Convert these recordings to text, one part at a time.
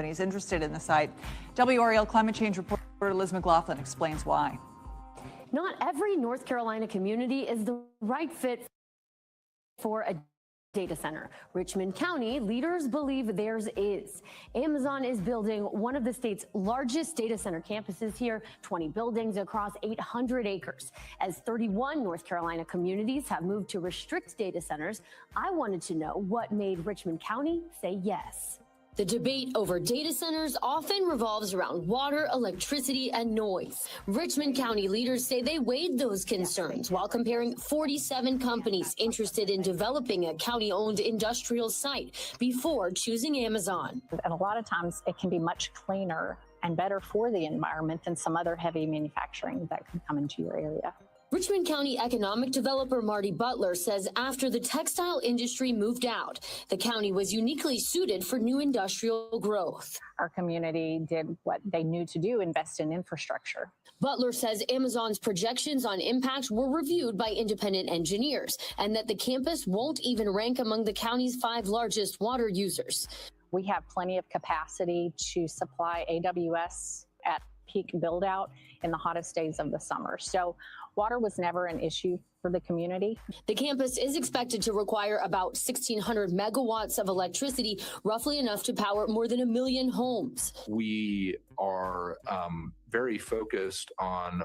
companies interested in the site. WRAL climate change reporter Liz McLaughlin explains why. Not every North Carolina community is the right fit for a data center. Richmond County leaders believe theirs is. Amazon is building one of the state's largest data center campuses here, 20 buildings across 800 acres. As 31 North Carolina communities have moved to restrict data centers, I wanted to know what made Richmond County say yes. The debate over data centers often revolves around water, electricity, and noise. Richmond County leaders say they weighed those concerns while comparing 47 companies interested in developing a county-owned industrial site before choosing Amazon. And a lot of times it can be much cleaner and better for the environment than some other heavy manufacturing that could come into your area. Richmond County economic developer Marty Butler says after the textile industry moved out, the county was uniquely suited for new industrial growth. Our community did what they knew to do, invest in infrastructure. Butler says Amazon's projections on impact were reviewed by independent engineers and that the campus won't even rank among the county's 5 largest water users. We have plenty of capacity to supply AWS at peak build out in the hottest days of the summer. So water was never an issue for the community. The campus is expected to require about 1,600 megawatts of electricity, roughly enough to power more than 1 million homes. We are very focused on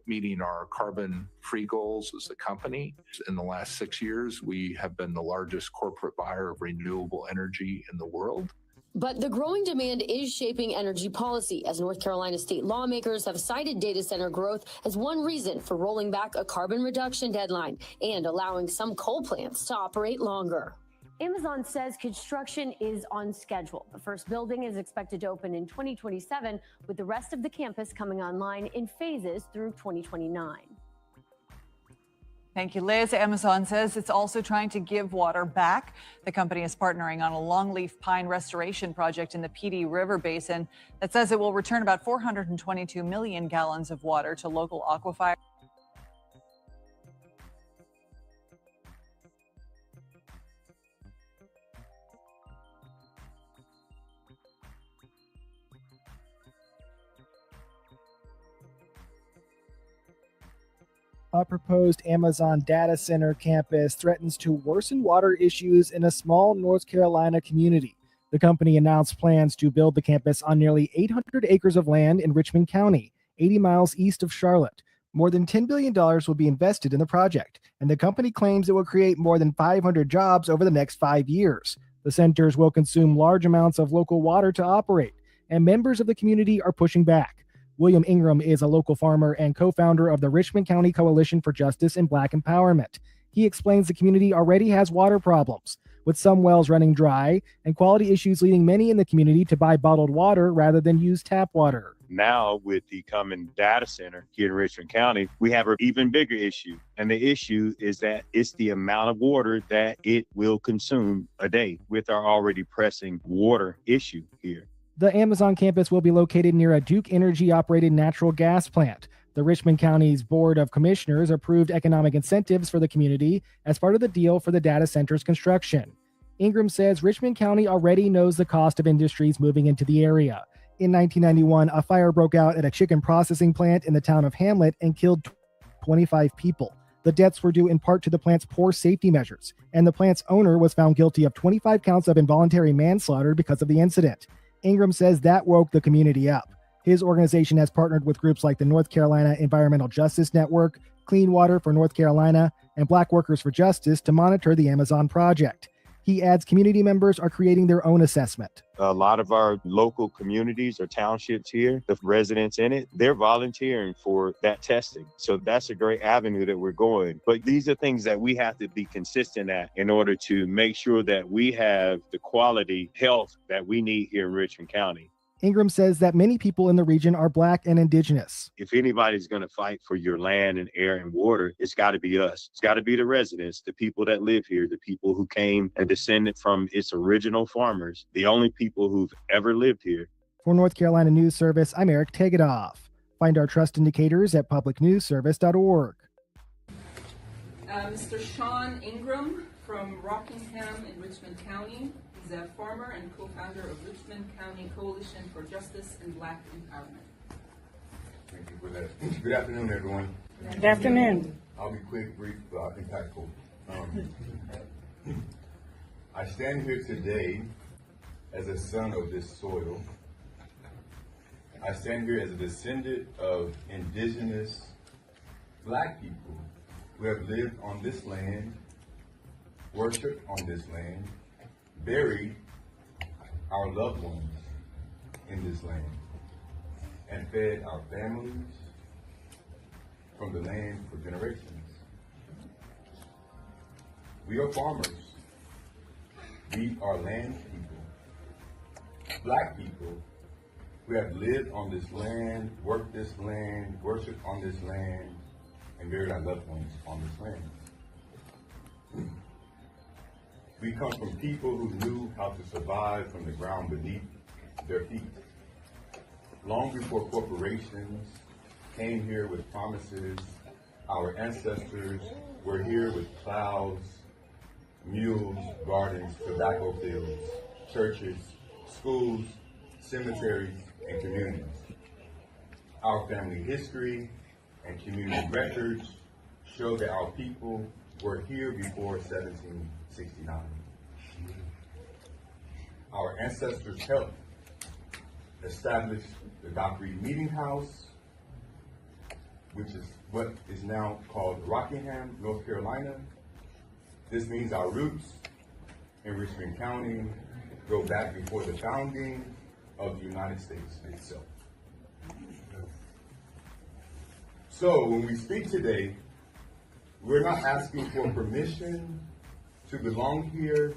meeting our carbon-free goals as a company. In the last 6 years, we have been the largest corporate buyer of renewable energy in the world. But the growing demand is shaping energy policy, as North Carolina state lawmakers have cited data center growth as one reason for rolling back a carbon reduction deadline and allowing some coal plants to operate longer. Amazon says construction is on schedule. The first building is expected to open in 2027, with the rest of the campus coming online in phases through 2029. Thank you, Liz. Amazon says it's also trying to give water back. The company is partnering on a longleaf pine restoration project in the PD River Basin that says it will return about 422 million gallons of water to local aquifers. A proposed Amazon data center campus threatens to worsen water issues in a small North Carolina community. The company announced plans to build the campus on nearly 800 acres of land in Richmond County, 80 miles east of Charlotte. More than $10 billion will be invested in the project, and the company claims it will create more than 500 jobs over the next 5 years. The centers will consume large amounts of local water to operate, and members of the community are pushing back. William Ingram is a local farmer and co-founder of the Richmond County Coalition for Justice and Black Empowerment. He explains the community already has water problems, with some wells running dry and quality issues leading many in the community to buy bottled water rather than use tap water. Now, with the coming data center here in Richmond County, we have an even bigger issue. And the issue is that it's the amount of water that it will consume a day with our already pressing water issue here. The Amazon campus will be located near a Duke Energy-operated natural gas plant. The Richmond County's Board of Commissioners approved economic incentives for the community as part of the deal for the data center's construction. Ingram says Richmond County already knows the cost of industries moving into the area. In 1991, a fire broke out at a chicken processing plant in the town of Hamlet and killed 25 people. The deaths were due in part to the plant's poor safety measures, and the plant's owner was found guilty of 25 counts of involuntary manslaughter because of the incident. Ingram says that woke the community up. His organization has partnered with groups like the North Carolina Environmental Justice Network, Clean Water for North Carolina, and Black Workers for Justice to monitor the Amazon project. He adds community members are creating their own assessment. A lot of our local communities or townships here, the residents in it, they're volunteering for that testing. So that's a great avenue that we're going. But these are things that we have to be consistent at in order to make sure that we have the quality health that we need here in Richmond County. Ingram says that many people in the region are Black and Indigenous. If anybody's going to fight for your land and air and water, it's got to be us. It's got to be the residents, the people that live here, the people who came and descended from its original farmers, the only people who've ever lived here. For North Carolina News Service, I'm Eric Tegedoff. Find our trust indicators at publicnewsservice.org. Mr. Sean Ingram from Rockingham in Richmond County. He's Zev Farmer and co-founder of Richmond County Coalition for Justice and Black Empowerment. Thank you for that. Good afternoon, everyone. Good afternoon. I'll be quick, brief, impactful. I stand here today as a son of this soil. I stand here as a descendant of indigenous Black people who have lived on this land, worshiped on this land, buried our loved ones in this land, and fed our families from the land for generations. We are farmers. We are land people, Black people who have lived on this land, worked this land, worshiped on this land, and buried our loved ones on this land. We come from people who knew how to survive from the ground beneath their feet. Long before corporations came here with promises, our ancestors were here with plows, mules, gardens, tobacco fields, churches, schools, cemeteries, and communities. Our family history and community records show that our people were here before 1769. Our ancestors helped establish the Dock Reed Meeting House, which is what is now called Rockingham, North Carolina. This means our roots in Richmond County go back before the founding of the United States itself. So when we speak today, we're not asking for permission to belong here.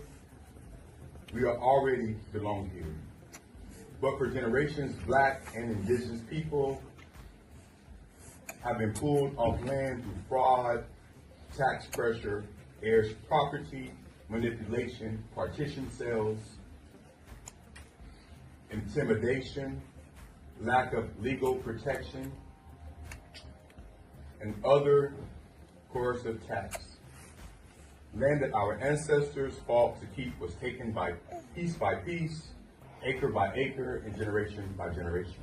We are already belong here. But for generations, Black and indigenous people have been pulled off land through fraud, tax pressure, heirs property, manipulation, partition sales, intimidation, lack of legal protection, and other coercive tax. Land that our ancestors fought to keep was taken by piece, acre by acre, and generation by generation.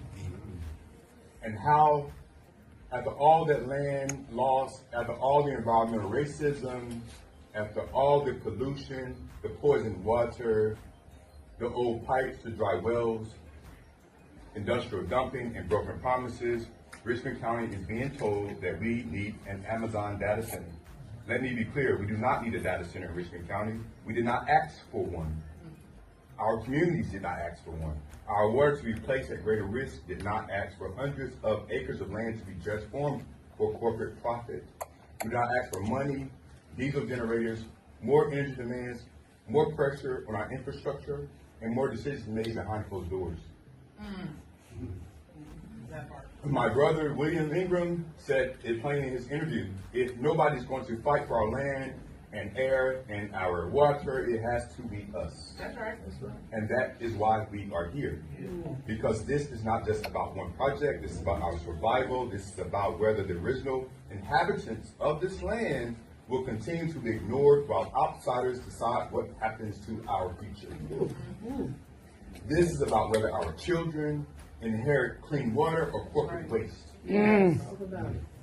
And how, after all that land lost, after all the environmental racism, after all the pollution, the poisoned water, the old pipes, the dry wells, industrial dumping, and broken promises, Richmond County is being told that we need an Amazon data center. Let me be clear, we do not need a data center in Richmond County. We did not ask for one. Our communities did not ask for one. Our water to be placed at greater risk did not ask for hundreds of acres of land to be transformed for corporate profit. We did not ask for money, diesel generators, more energy demands, more pressure on our infrastructure, and more decisions made behind closed doors. My brother, William Ingram, said it plainly in his interview, if nobody's going to fight for our land and air and our water, it has to be us. That's right. And that is why we are here. Because this is not just about one project, this is about our survival, this is about whether the original inhabitants of this land will continue to be ignored while outsiders decide what happens to our future. This is about whether our children inherit clean water or corporate waste.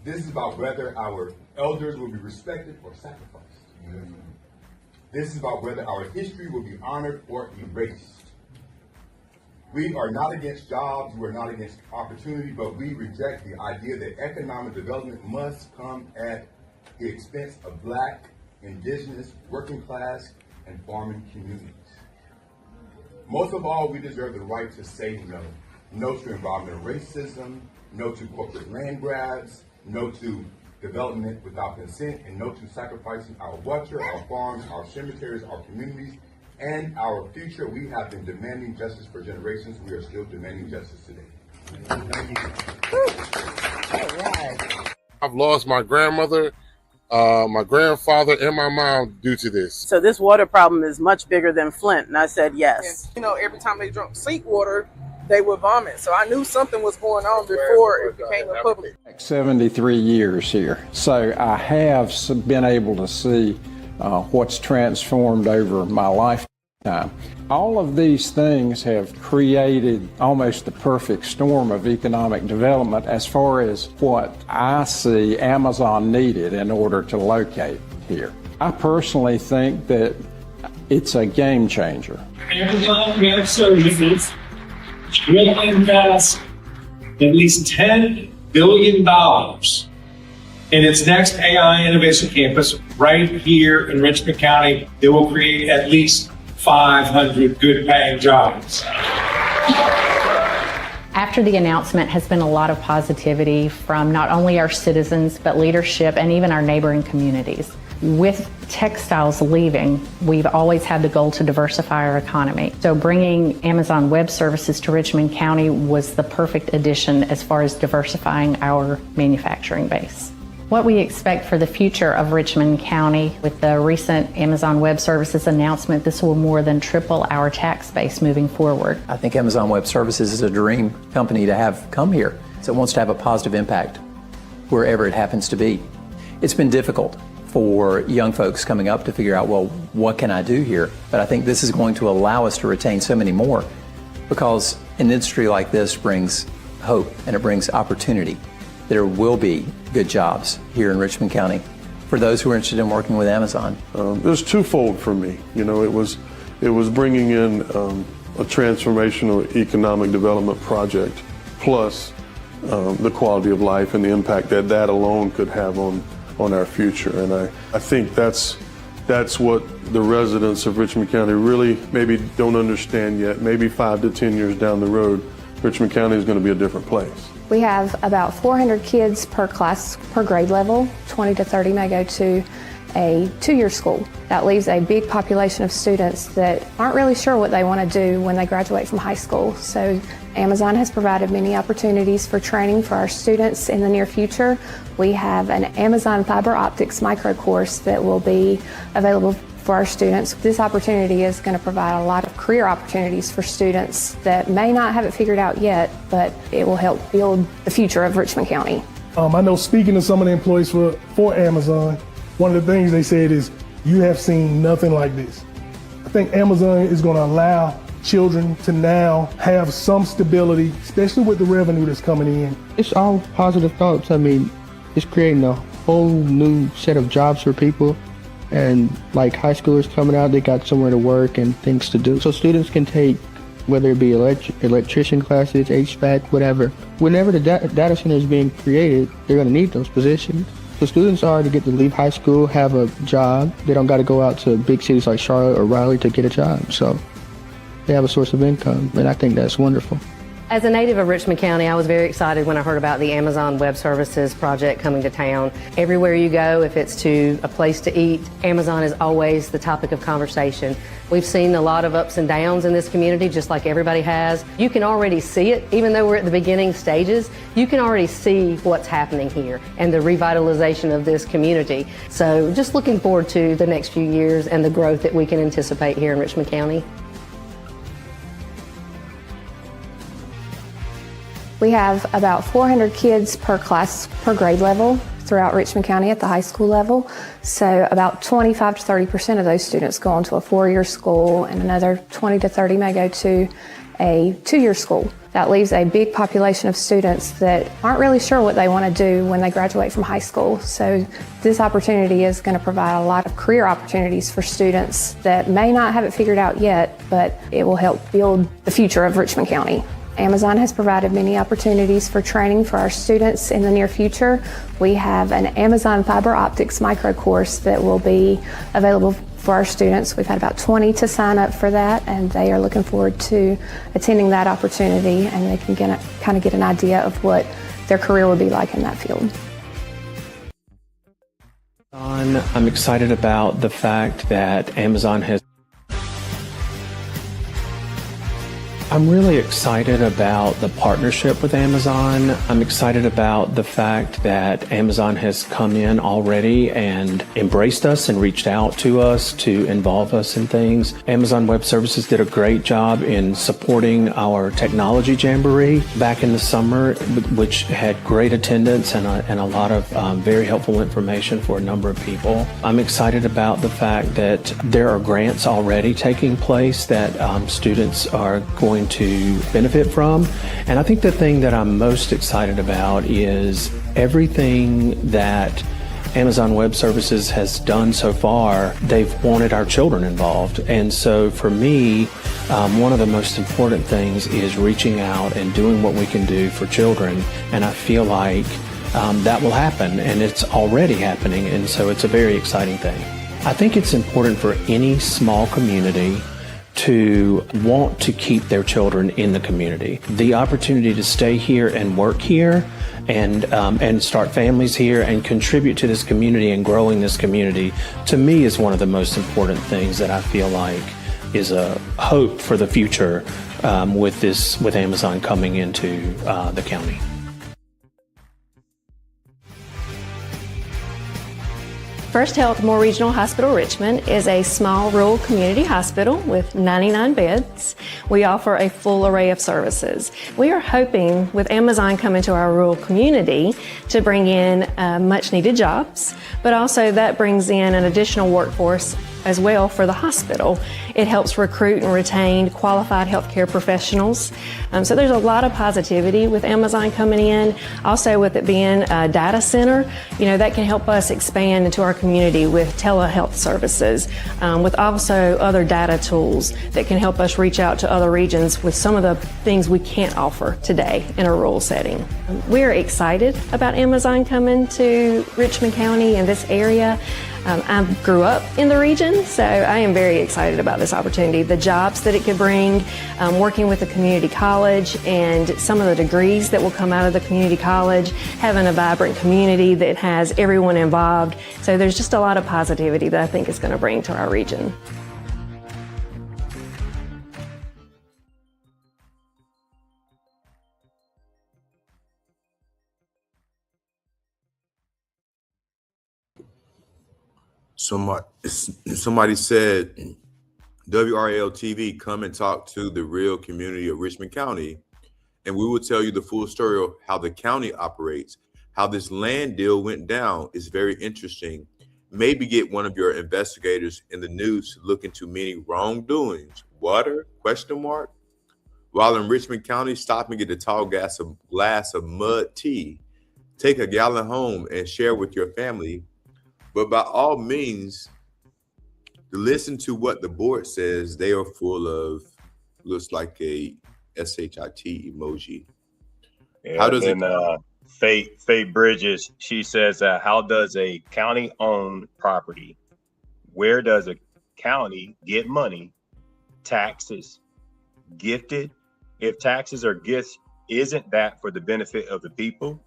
This is about whether our elders will be respected or sacrificed. This is about whether our history will be honored or erased. We are not against jobs, we are not against opportunity, but we reject the idea that economic development must come at the expense of Black, indigenous, working class, and farming communities. Most of all, we deserve the right to say no. No to environmental racism, no to corporate land grabs, no to development without consent, and no to sacrificing our water, our farms, our cemeteries, our communities, and our future. We have been demanding justice for generations. We are still demanding justice today. Thank you. All right. I've lost my grandmother, my grandfather, and my mom due to this. So this water problem is much bigger than Flint, and I said yes. You know, every time they drank sink water, they would vomit. So I knew something was going on before it became a public. 73 years here. So I have been able to see what's transformed over my life. time. All of these things have created almost the perfect storm of economic development as far as what I see Amazon needed in order to locate here. I personally think that it's a game changer. Amazon Web Services will invest at least $10 billion in its next AI Innovation Campus right here in Richmond County. It will create at least 500 good-paying jobs. After the announcement has been a lot of positivity from not only our citizens, but leadership and even our neighboring communities. With textiles leaving, we've always had the goal to diversify our economy. So bringing Amazon Web Services to Richmond County was the perfect addition as far as diversifying our manufacturing base. What we expect for the future of Richmond County with the recent Amazon Web Services announcement, this will more than triple our tax base moving forward. I think Amazon Web Services is a dream company to have come here. So it wants to have a positive impact wherever it happens to be. It's been difficult for young folks coming up to figure out, well, what can I do here? But I think this is going to allow us to retain so many more, because an industry like this brings hope and it brings opportunity. There will be good jobs here in Richmond County for those who are interested in working with Amazon. It was twofold for me. You know, it was bringing in a transformational economic development project, plus the quality of life and the impact that that alone could have on our future. And I think that's what the residents of Richmond County really maybe don't understand yet. Maybe 5 to 10 years down the road, Richmond County is going to be a different place. We have about 400 kids per class, per grade level. 20 to 30 may go to a 2-year school. That leaves a big population of students that aren't really sure what they want to do when they graduate from high school. So Amazon has provided many opportunities for training for our students in the near future. We have an Amazon fiber optics micro course that will be available for our students. This opportunity is going to provide a lot of career opportunities for students that may not have it figured out yet, but it will help build the future of Richmond County. I know, speaking to some of the employees for Amazon, one of the things they said is, you have seen nothing like this. I think Amazon is going to allow children to now have some stability, especially with the revenue that's coming in. It's all positive thoughts. I mean, it's creating a whole new set of jobs for people. And like high schoolers coming out, they got somewhere to work and things to do. So students can take, whether it be electrician classes, HVAC, whatever. Whenever the data center is being created, they're going to need those positions. So students already get to leave high school, have a job. They don't got to go out to big cities like Charlotte or Raleigh to get a job. So they have a source of income, and I think that's wonderful. As a native of Richmond County, I was very excited when I heard about the Amazon Web Services project coming to town. Everywhere you go, if it's to a place to eat, Amazon is always the topic of conversation. We've seen a lot of ups and downs in this community, just like everybody has. You can already see it, even though we're at the beginning stages, you can already see what's happening here and the revitalization of this community. So just looking forward to the next few years and the growth that we can anticipate here in Richmond County. We have about 400 kids per class, per grade level throughout Richmond County at the high school level. So about 25 to 30% of those students go on to a 4-year school, and another 20 to 30 may go to a 2-year school. That leaves a big population of students that aren't really sure what they want to do when they graduate from high school. So this opportunity is going to provide a lot of career opportunities for students that may not have it figured out yet, but it will help build the future of Richmond County. Amazon has provided many opportunities for training for our students in the near future. We have an Amazon fiber optics micro course that will be available for our students. We've had about 20 to sign up for that, and they are looking forward to attending that opportunity, and they can kind of get an idea of what their career will be like in that field. I'm excited about the fact that Amazon has I'm really excited about the partnership with Amazon. I'm excited about the fact that Amazon has come in already and embraced us and reached out to us to involve us in things. Amazon Web Services did a great job in supporting our technology jamboree back in the summer, which had great attendance and a lot of very helpful information for a number of people. I'm excited about the fact that there are grants already taking place that students are going to benefit from. And I think the thing that I'm most excited about is everything that Amazon Web Services has done so far. They've wanted our children involved. And so for me, one of the most important things is reaching out and doing what we can do for children. And I feel like that will happen, and it's already happening. And so it's a very exciting thing. I think it's important for any small community to want to keep their children in the community. The opportunity to stay here and work here and start families here and contribute to this community and growing this community, to me, is one of the most important things that I feel like is a hope for the future with Amazon coming into the county. First Health Moore Regional Hospital Richmond is a small rural community hospital with 99 beds. We offer a full array of services. We are hoping with Amazon coming to our rural community to bring in much needed jobs, but also that brings in an additional workforce as well for the hospital. It helps recruit and retain qualified healthcare professionals. So there's a lot of positivity with Amazon coming in. Also with it being a data center, that can help us expand into our community with telehealth services, with also other data tools that can help us reach out to other regions with some of the things we can't offer today in a rural setting. We're excited about Amazon coming to Richmond County and this area. I grew up in the region, so I am very excited about this opportunity. The jobs that it could bring, working with the community college and some of the degrees that will come out of the community college, having a vibrant community that has everyone involved. So there's just a lot of positivity that I think is going to bring to our region. Somebody said, WRL TV, come and talk to the real community of Richmond County, and we will tell you the full story of how the county operates, how this land deal went down. Is very interesting. Maybe get one of your investigators in the news to look into many wrongdoings. Water? ? While in Richmond County, stop and get a tall glass of mud tea. Take a gallon home and share with your family. But by all means, listen to what the board says. They are full of, looks like a SHIT emoji. Yeah, how does Faye Bridges, she says, how does a county-owned property, where does a county get money, taxes, gifted? If taxes are gifts, isn't that for the benefit of the people?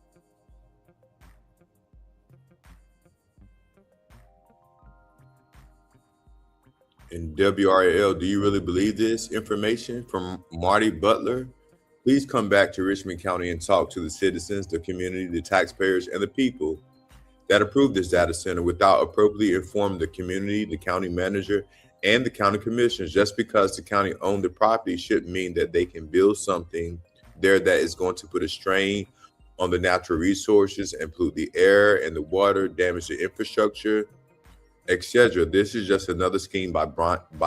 And WRL, do you really believe this information? From Marty Butler. Please come back to Richmond County and talk to the citizens, the community, the taxpayers, and the people that approved this data center without appropriately informing the community, the county manager, and the county commissioners. Just because the county owned the property shouldn't mean that they can build something there that is going to put a strain on the natural resources and pollute the air and the water, damage the infrastructure, etc. This is just another scheme by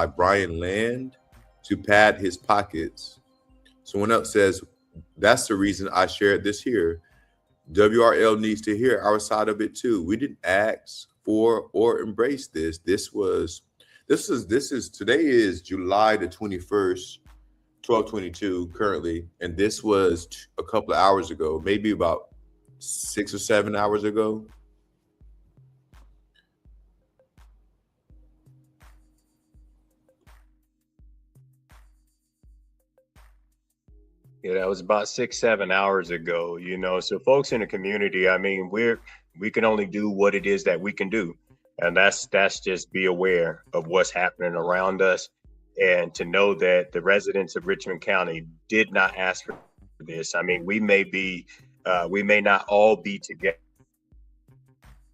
Brian Land to pad his pockets. Someone else says, that's the reason I shared this here. WRL needs to hear our side of it too. We didn't ask for or embrace this. Today is July the 21st, 12:22 currently. And this was a couple of hours ago, maybe about 6 or 7 hours ago. Yeah, that was about 6, 7 hours ago, So folks in the community, I mean, we can only do what it is that we can do. And that's just be aware of what's happening around us. And to know that the residents of Richmond County did not ask for this. I mean, we may not all be together,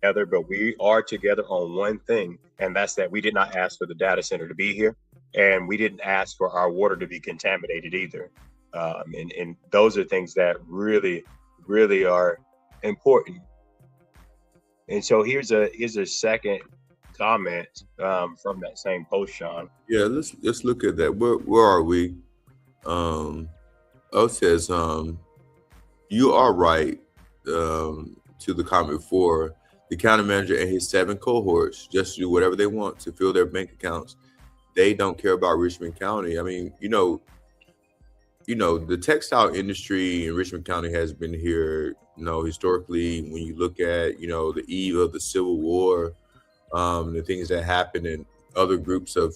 but we are together on one thing, and that's that we did not ask for the data center to be here, and we didn't ask for our water to be contaminated either. And those are things that really, really are important. And so here's a second comment from that same post, Sean. Yeah, let's look at that. Where are we? O says, you are right. To the comment before, the county manager and his 7 cohorts just do whatever they want to fill their bank accounts. They don't care about Richmond County. I mean, you know, the textile industry in Richmond County has been here, historically. When you look at, the eve of the Civil War, the things that happened in other groups of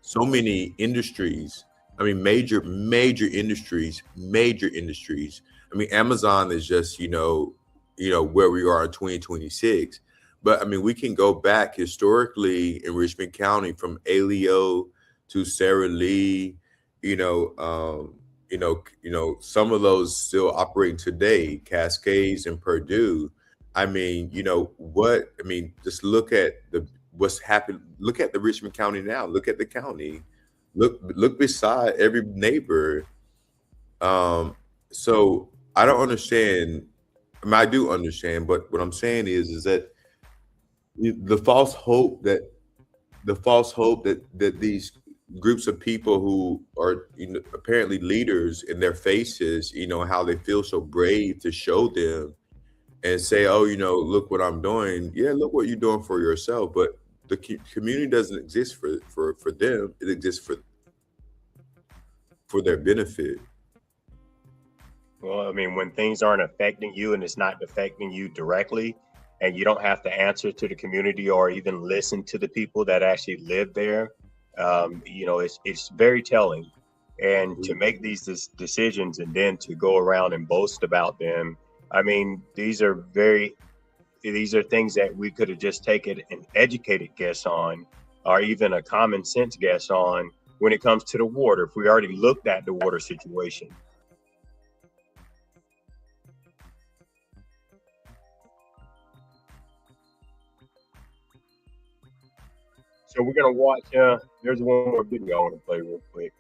so many industries. I mean, major industries. I mean, Amazon is just, where we are in 2026. But I mean, we can go back historically in Richmond County from Aleo to Sara Lee, some of those still operating today, Cascades and Purdue. I mean, just look at what's happened. Look at the Richmond County now. Look at the county. Look beside every neighbor. So I don't understand. I mean, I do understand, but what I'm saying is that the false hope that these groups of people who are apparently leaders in their faces, how they feel so brave to show them and say, oh, look what I'm doing. Yeah, look what you're doing for yourself. But the community doesn't exist for them. It exists for their benefit. Well, I mean, when things aren't affecting you and it's not affecting you directly, and you don't have to answer to the community or even listen to the people that actually live there, it's very telling. And to make these decisions and then to go around and boast about them, I mean, these are things that we could have just taken an educated guess on, or even a common sense guess on when it comes to the water, if we already looked at the water situation. So we're going to watch, there's one more video I want to play real quick.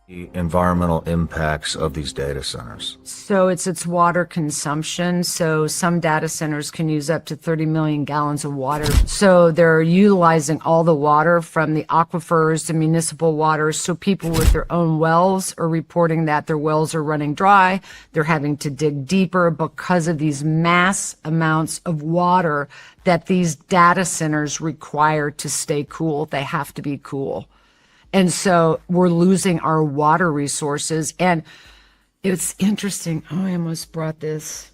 The environmental impacts of these data centers. So it's water consumption. So some data centers can use up to 30 million gallons of water. So they're utilizing all the water from the aquifers to municipal water. So people with their own wells are reporting that their wells are running dry. They're having to dig deeper because of these mass amounts of water that these data centers require to stay cool. They have to be cool. And so we're losing our water resources. And it's interesting. Oh, I almost brought this.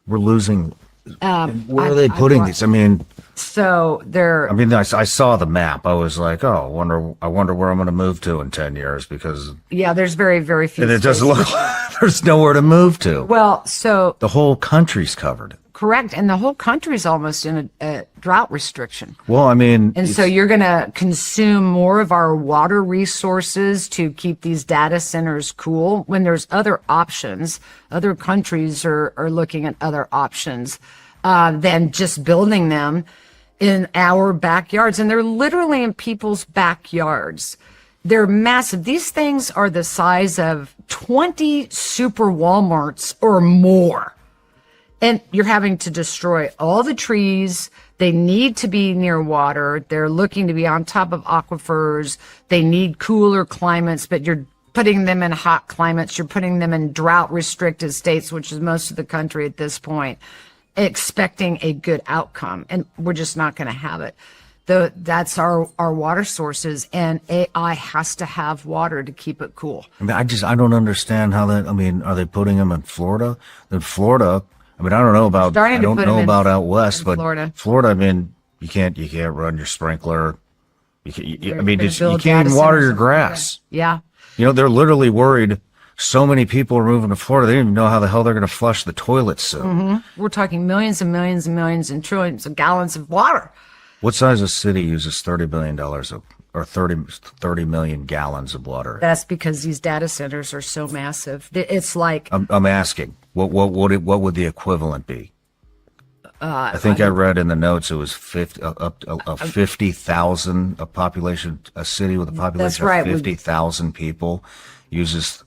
We're losing. Where are they putting these? I mean, so they're. I mean, I saw the map. I was like, oh, I wonder where I'm going to move to in 10 years because. Yeah, there's very, very few. And it doesn't look like there's nowhere to move to. Well, so. The whole country's covered. Correct. And the whole country's almost in a drought restriction. Well, I mean. And so you're going to consume more of our water resources to keep these data centers cool when there's other options. Other countries are looking at other options than just building them in our backyards. And they're literally in people's backyards. They're massive. These things are the size of 20 super Walmarts or more. And you're having to destroy all the trees. They need to be near water. They're looking to be on top of aquifers. They need cooler climates, but you're putting them in hot climates. You're putting them in drought restricted states, which is most of the country at this point, expecting a good outcome. And we're just not going to have it. That's our water sources, and AI has to have water to keep it cool. I mean, I don't understand how that, I mean, are they putting them in Florida? In Florida, I mean, I don't know about out west, but Florida, I mean, you can't run your sprinkler. You can't even water your grass. Yeah. They're literally worried. So many people are moving to Florida. They don't even know how the hell they're going to flush the toilets soon. Mm-hmm. We're talking millions and millions and millions and trillions of gallons of water. What size of city uses $30 billion of or 30 million gallons of water. That's because these data centers are so massive. It's like I'm asking, what would the equivalent be? I think I read in the notes it was 50,000 a population, a city with a population of 50,000 people uses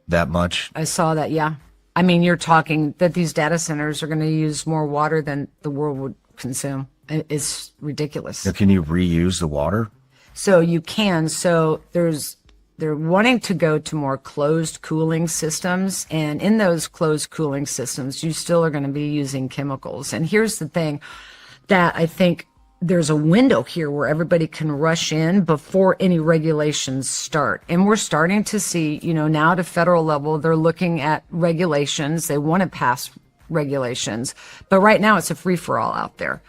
that much. I saw that, yeah. I mean, you're talking that these data centers are going to use more water than the world would consume. It's ridiculous. Now, can you reuse the water? So you can. So they're wanting to go to more closed cooling systems. And in those closed cooling systems, you still are going to be using chemicals. And here's the thing that I think there's a window here where everybody can rush in before any regulations start. And we're starting to see, now at a federal level, they're looking at regulations. They want to pass regulations. But right now it's a free-for-all out there.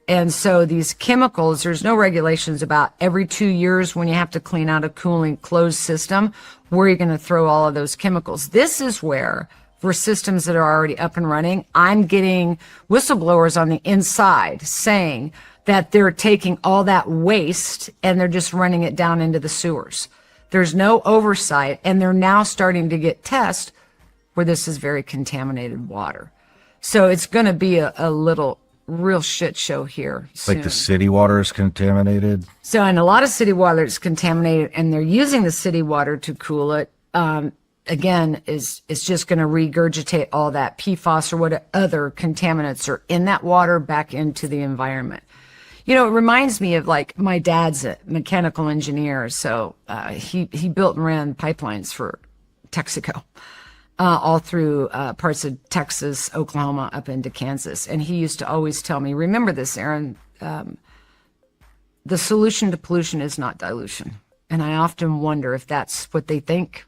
And so these chemicals, there's no regulations about every 2 years when you have to clean out a cooling closed system, where you're going to throw all of those chemicals. This is where, for systems that are already up and running, I'm getting whistleblowers on the inside saying that they're taking all that waste and they're just running it down into the sewers. There's no oversight, and they're now starting to get tests where this is very contaminated water. So it's going to be a little real shit show here soon. Like the city water is contaminated? So, and a lot of city water is contaminated, and they're using the city water to cool it. Again, it's just going to regurgitate all that PFAS or what other contaminants are in that water back into the environment. It reminds me of, like, my dad's a mechanical engineer, so he built and ran pipelines for Texaco. All through parts of Texas, Oklahoma, up into Kansas. And he used to always tell me, remember this, Aaron, the solution to pollution is not dilution. And I often wonder if that's what they think,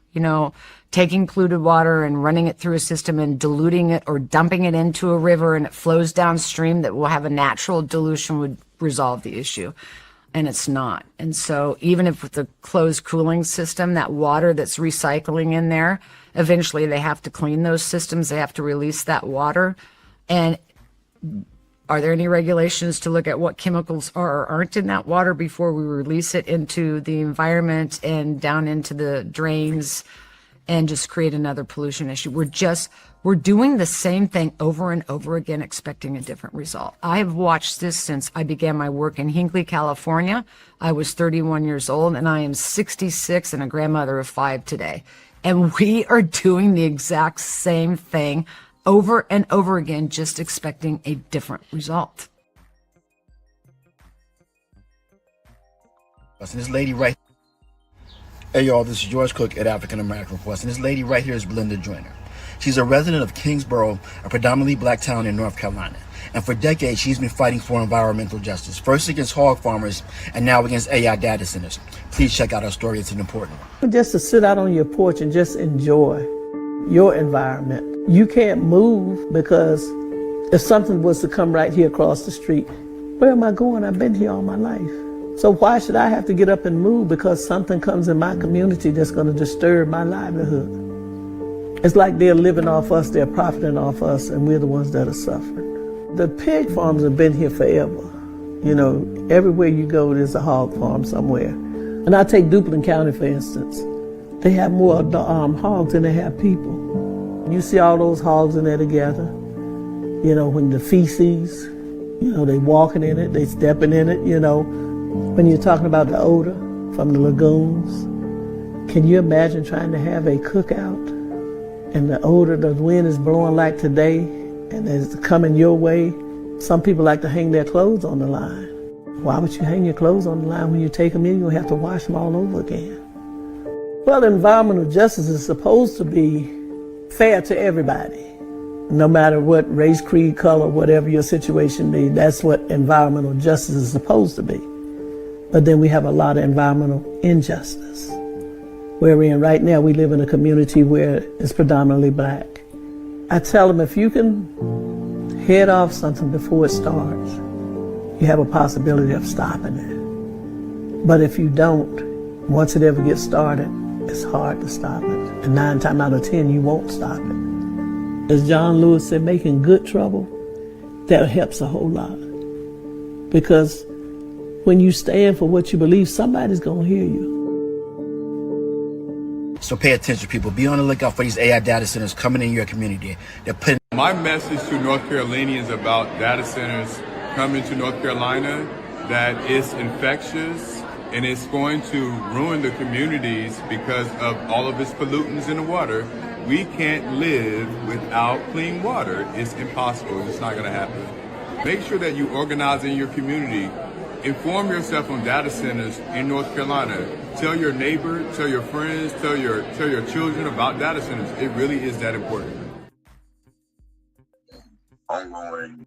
taking polluted water and running it through a system and diluting it or dumping it into a river and it flows downstream that will have a natural dilution would resolve the issue. And it's not. And so even if with the closed cooling system, that water that's recycling in there, eventually they have to clean those systems. They have to release that water. And are there any regulations to look at what chemicals are or aren't in that water before we release it into the environment and down into the drains and just create another pollution issue? We're doing the same thing over and over again, expecting a different result. I've watched this since I began my work in Hinckley, California. I was 31 years old, and I am 66 and a grandmother of 5 today. And we are doing the exact same thing over and over again, just expecting a different result. And this lady right, hey y'all, this is George Cook at African American Request, and this lady right here is Belinda Joyner. She's a resident of Kingsborough, a predominantly black town in North Carolina. And for decades, she's been fighting for environmental justice, first against hog farmers and now against AI data centers. Please check out our story. It's an important one. Just to sit out on your porch and just enjoy your environment. You can't move because if something was to come right here across the street, where am I going? I've been here all my life. So why should I have to get up and move because something comes in my community that's going to disturb my livelihood? It's like they're living off us, they're profiting off us, and we're the ones that are suffering. The pig farms have been here forever. Everywhere you go, there's a hog farm somewhere. And I take Duplin County, for instance. They have more hogs than they have people. You see all those hogs in there together. When the feces, they walking in it, they stepping in it, When you're talking about the odor from the lagoons, can you imagine trying to have a cookout and the odor, the wind is blowing like today and it's coming your way? Some people like to hang their clothes on the line. Why would you hang your clothes on the line when you take them in? You'll have to wash them all over again. Well, environmental justice is supposed to be fair to everybody, no matter what race, creed, color, whatever your situation may be. That's what environmental justice is supposed to be. But then we have a lot of environmental injustice. Where we're in right now, we live in a community where it's predominantly black. I tell them, if you can head off something before it starts, you have a possibility of stopping it. But if you don't, once it ever gets started, it's hard to stop it. And 9 times out of 10, you won't stop it. As John Lewis said, making good trouble, that helps a whole lot. Because When you stand for what you believe, somebody's going to hear you. So pay attention, people. Be on the lookout for these AI data centers coming in your community. They're putting. My message to North Carolinians about data centers coming to North Carolina, that it's infectious and it's going to ruin the communities because of all of its pollutants in the water. We can't live without clean water. It's impossible. It's not going to happen. Make sure that you organize in your community. Inform yourself on data centers in North Carolina. Tell your neighbor, tell your friends, tell your children about data centers. It really is that important. Ongoing